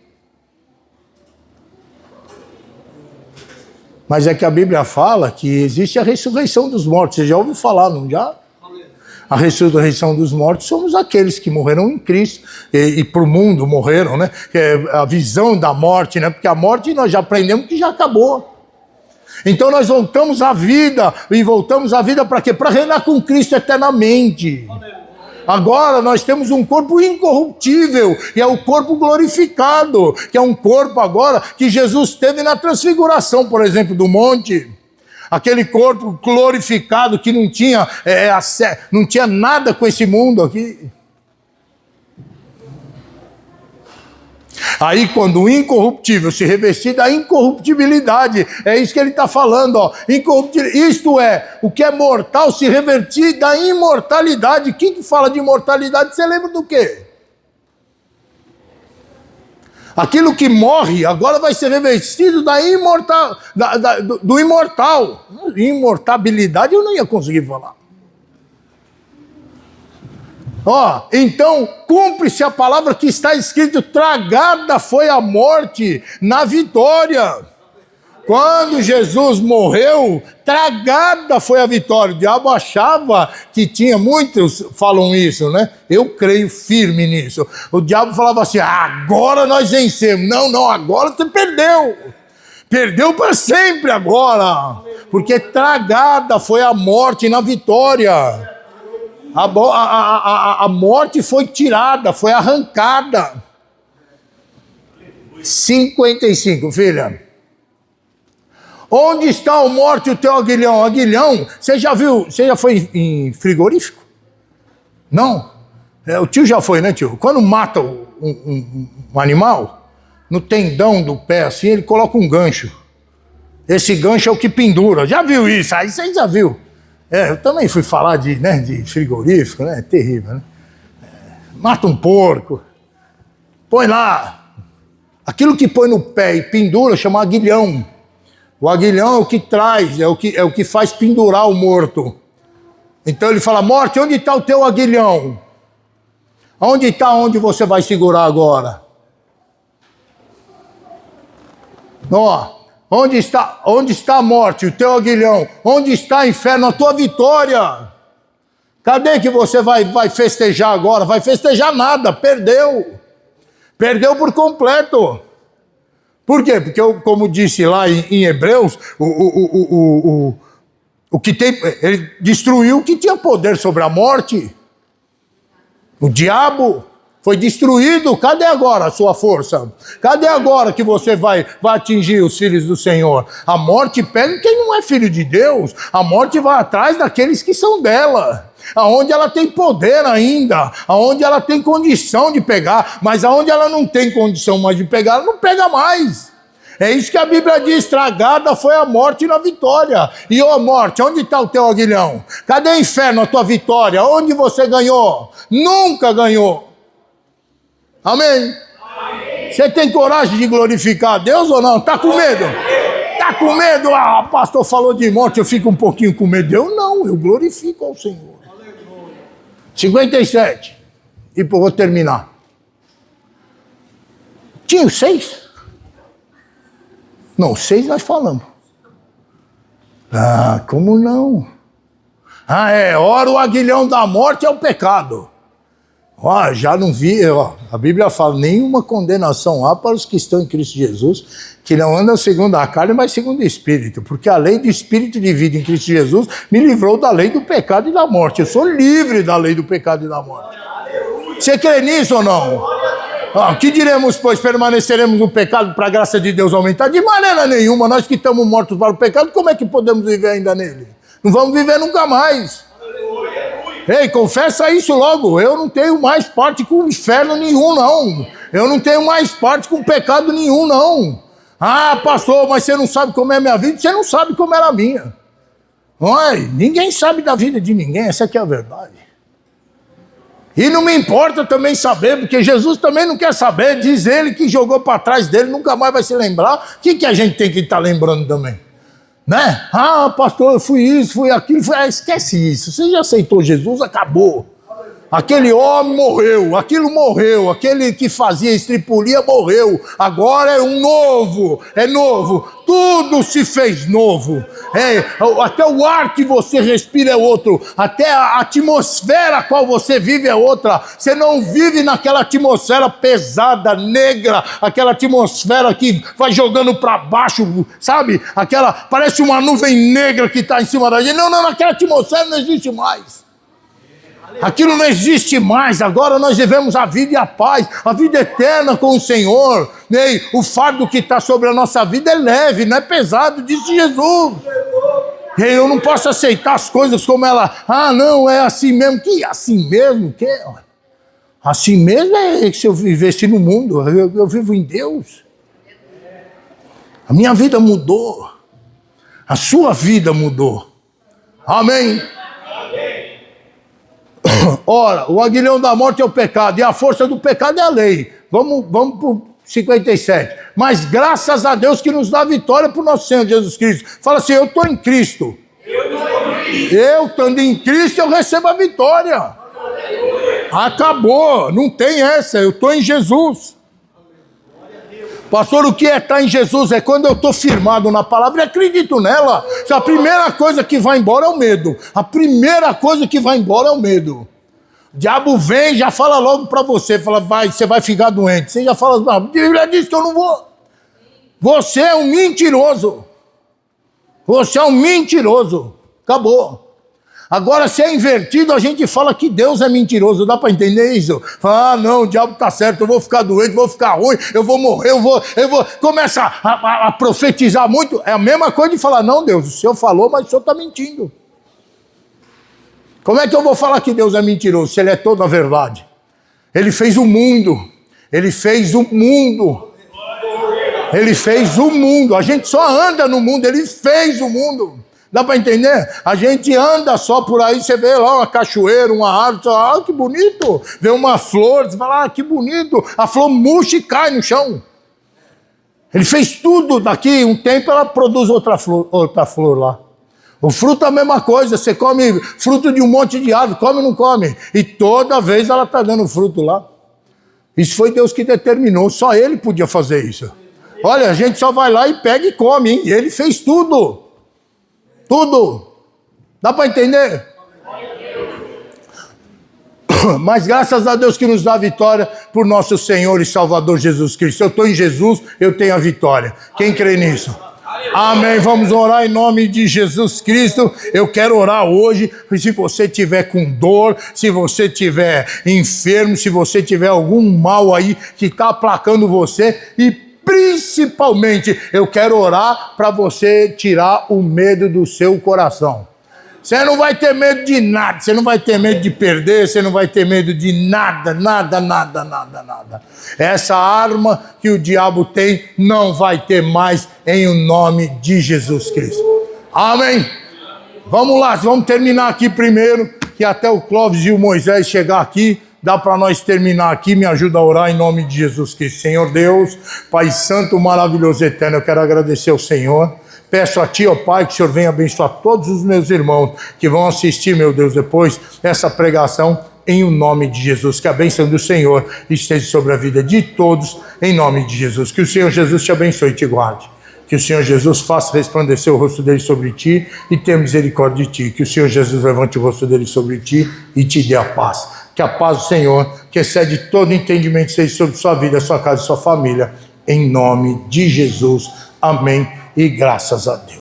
Mas é que a Bíblia fala que existe a ressurreição dos mortos. Você já ouviu falar, não já? A ressurreição dos mortos somos aqueles que morreram em Cristo e para o mundo morreram, né? A visão da morte, né? Porque a morte nós já aprendemos que já acabou. Então nós voltamos à vida. E voltamos à vida para quê? Para reinar com Cristo eternamente. Agora nós temos um corpo incorruptível, e é o corpo glorificado, que é um corpo agora que Jesus teve na transfiguração, por exemplo, do monte. Aquele corpo glorificado que não tinha nada com esse mundo aqui. Aí quando o incorruptível se revestir da incorruptibilidade, é isso que ele está falando, ó. Isto é, o que é mortal se revertir da imortalidade. Quem que fala de imortalidade, você lembra do quê? Aquilo que morre agora vai ser revestido da do imortal. Imortabilidade eu não ia conseguir falar. Ó, então, cumpre-se a palavra que está escrito: tragada foi a morte na vitória. Quando Jesus morreu, tragada foi a vitória. O diabo achava que tinha, muitos falam isso, né? Eu creio firme nisso. O diabo falava assim: agora nós vencemos. Não, agora você perdeu. Perdeu para sempre agora. Porque tragada foi a morte na vitória. A morte foi tirada, foi arrancada. 55, filha. Onde está a morte, o teu aguilhão? Aguilhão, você já viu, você já foi em frigorífico? Não? O tio já foi, né, tio? Quando mata um animal, no tendão do pé assim, ele coloca um gancho. Esse gancho é o que pendura. Já viu isso? Aí você já viu. Eu também fui falar de frigorífico, né? É terrível, né? Mata um porco, põe lá. Aquilo que põe no pé e pendura chama aguilhão. O aguilhão é o que traz, é o que faz pendurar o morto. Então ele fala: morte, onde está o teu aguilhão? Onde está onde você vai segurar agora? Ó. Onde está a morte, o teu aguilhão? Onde está, inferno, a tua vitória? Cadê que você vai festejar agora? Vai festejar nada, perdeu. Perdeu por completo. Por quê? Porque, como disse lá em Hebreus, o que tem, ele destruiu o que tinha poder sobre a morte. O diabo foi destruído. Cadê agora a sua força? Cadê agora que você vai atingir os filhos do Senhor? A morte pega quem não é filho de Deus. A morte vai atrás daqueles que são dela. Aonde ela tem poder ainda, aonde ela tem condição de pegar, mas aonde ela não tem condição mais de pegar, ela não pega mais. É isso que a Bíblia diz: tragada foi a morte na vitória. E ó morte, onde está o teu aguilhão? Cadê, inferno, a tua vitória? Onde você ganhou? Nunca ganhou. Amém? Você tem coragem de glorificar a Deus ou não? Está com medo? Está com medo? O pastor falou de morte, eu fico um pouquinho com medo. Eu não, eu glorifico ao Senhor. 57. E vou terminar. Tinha 6? Não, 6 nós falamos. Como não? Ora o aguilhão da morte é o pecado. Já não vi, a Bíblia fala: nenhuma condenação há para os que estão em Cristo Jesus, que não andam segundo a carne, mas segundo o Espírito, porque a lei do Espírito de vida em Cristo Jesus me livrou da lei do pecado e da morte. Eu sou livre da lei do pecado e da morte. Você crê nisso ou não? Que diremos, pois? Permaneceremos no pecado para a graça de Deus aumentar? De maneira nenhuma. Nós que estamos mortos para o pecado, como é que podemos viver ainda nele? Não vamos viver nunca mais. Ei, confessa isso logo. Eu não tenho mais parte com o inferno nenhum, não. Eu não tenho mais parte com pecado nenhum, não. Pastor, mas você não sabe como é a minha vida? Você não sabe como era a minha. Ninguém sabe da vida de ninguém, essa aqui é a verdade. E não me importa também saber, porque Jesus também não quer saber. Diz ele que jogou para trás dele, nunca mais vai se lembrar. O que a gente tem que estar lembrando também? Né? Pastor, eu fui isso, fui aquilo. Esquece isso. Você já aceitou Jesus, acabou. Aquele homem morreu, aquilo morreu, aquele que fazia estripulia morreu. Agora é um novo, é novo. Tudo se fez novo. Até o ar que você respira é outro. Até a atmosfera a qual você vive é outra. Você não vive naquela atmosfera pesada, negra, aquela atmosfera que vai jogando para baixo, sabe? Parece uma nuvem negra que está em cima da gente. Não, aquela atmosfera não existe mais. Aquilo não existe mais. Agora nós vivemos a vida e a paz, a vida eterna com o Senhor. E o fardo que está sobre a nossa vida é leve, não é pesado, disse Jesus. E eu não posso aceitar as coisas como ela. Ah, não, é assim mesmo. Que assim mesmo? Que? Assim mesmo é que se eu vivesse no mundo, eu vivo em Deus. A minha vida mudou. A sua vida mudou. Amém? Ora, o aguilhão da morte é o pecado, e a força do pecado é a lei. Vamos para o 57. Mas graças a Deus que nos dá vitória por nosso Senhor Jesus Cristo. Fala assim, eu estou em Cristo. Eu estando em Cristo, eu recebo a vitória. Acabou, não tem essa, eu estou em Jesus. Pastor, o que é estar em Jesus? É quando eu estou firmado na palavra e acredito nela. A primeira coisa que vai embora é o medo. A primeira coisa que vai embora é o medo. O diabo vem e já fala logo para você, fala, você vai ficar doente. Você já fala, não, a Bíblia diz que eu não vou. Você é um mentiroso. Você é um mentiroso. Acabou. Agora, se é invertido, a gente fala que Deus é mentiroso. Dá para entender isso? Fala, ah, não, o diabo está certo, eu vou ficar doente, vou ficar ruim, eu vou morrer, eu vou... Começa a profetizar muito. É a mesma coisa de falar, não, Deus, o Senhor falou, mas o Senhor está mentindo. Como é que eu vou falar que Deus é mentiroso, se Ele é toda a verdade? Ele fez o mundo. Ele fez o mundo. Ele fez o mundo. A gente só anda no mundo, Ele fez o mundo. Dá para entender? A gente anda só por aí, você vê lá uma cachoeira, uma árvore, você fala, ah, que bonito. Vê uma flor, você fala, ah, que bonito. A flor murcha e cai no chão. Ele fez tudo, daqui um tempo ela produz outra flor lá. O fruto é a mesma coisa, você come fruto de um monte de árvore, come ou não come? E toda vez ela está dando fruto lá. Isso foi Deus que determinou, só Ele podia fazer isso. Olha, a gente só vai lá e pega e come, hein? E Ele fez tudo. Tudo. Dá para entender? Mas graças a Deus que nos dá a vitória por nosso Senhor e Salvador Jesus Cristo. Eu estou em Jesus, eu tenho a vitória. Quem crê nisso? Amém. Vamos orar em nome de Jesus Cristo. Eu quero orar hoje. Se você tiver com dor, se você tiver enfermo, se você tiver algum mal aí que está aplacando você, e principalmente, eu quero orar para você tirar o medo do seu coração. Você não vai ter medo de nada, você não vai ter medo de perder, você não vai ter medo de nada. Essa arma que o diabo tem não vai ter mais em o nome de Jesus Cristo. Amém? Vamos lá, vamos terminar aqui primeiro, que até o Clóvis e o Moisés chegar aqui. Dá para nós terminar aqui, me ajuda a orar em nome de Jesus Cristo. Senhor Deus, Pai Santo, maravilhoso, eterno, eu quero agradecer ao Senhor. Peço a Ti, ó Pai, que o Senhor venha abençoar todos os meus irmãos que vão assistir, meu Deus, depois essa pregação, em o nome de Jesus. Que a bênção do Senhor esteja sobre a vida de todos, em nome de Jesus. Que o Senhor Jesus te abençoe e te guarde. Que o Senhor Jesus faça resplandecer o rosto dele sobre ti e tenha misericórdia de ti. Que o Senhor Jesus levante o rosto dele sobre ti e te dê a paz. Que a paz do Senhor, que excede todo entendimento, seja sobre sua vida, sua casa e sua família. Em nome de Jesus. Amém. E graças a Deus.